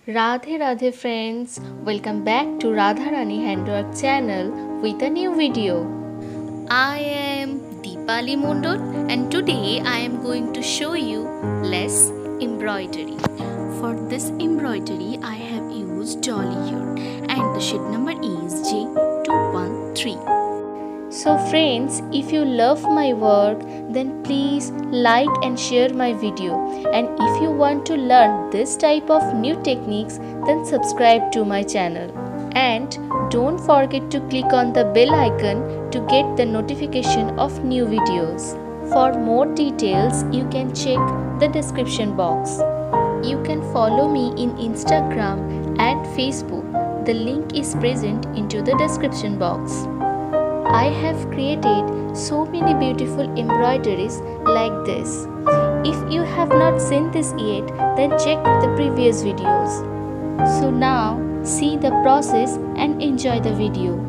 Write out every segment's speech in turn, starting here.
Radhe Radhe friends, welcome back to Radharani Handwork channel with a new video. I am Deepali Mondol and today I am going to show you less embroidery. For this embroidery I have used dolly yarn and the sheet number is J213. So friends, if you love my work, then please like and share my video. And if you want to learn this type of new techniques, then subscribe to my channel. And don't forget to click on the bell icon to get the notification of new videos. For more details, you can check the description box. You can follow me in Instagram and Facebook. The link is present into the description box. I have created so many beautiful embroideries like this. If you have not seen this yet, then check the previous videos. So now see the process and enjoy the video.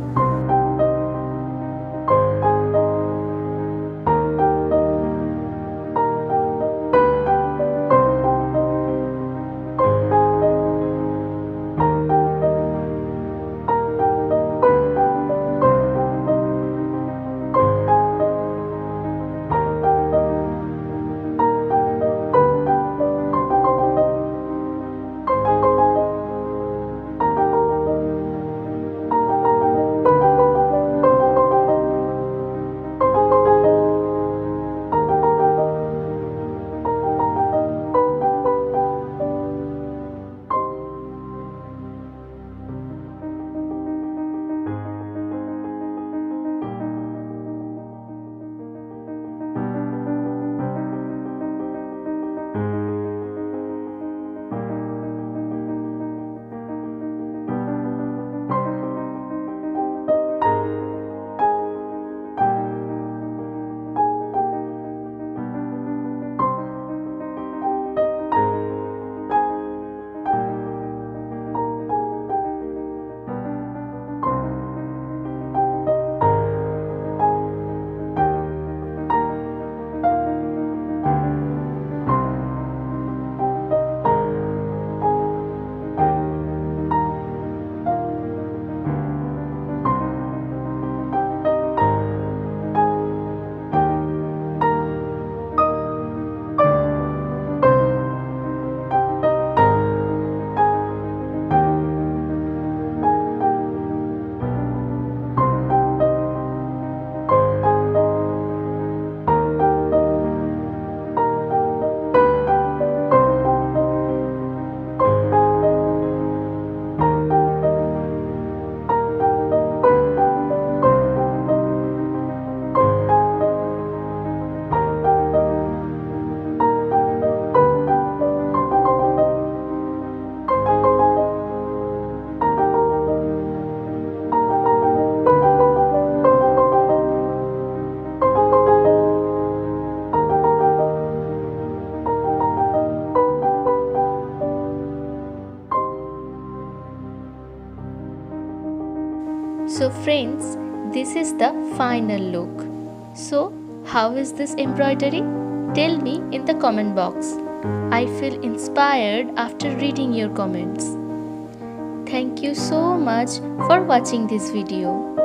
So friends, this is the final look. So how is this embroidery? Tell me in the comment box. I feel inspired after reading your comments. Thank you so much for watching this video.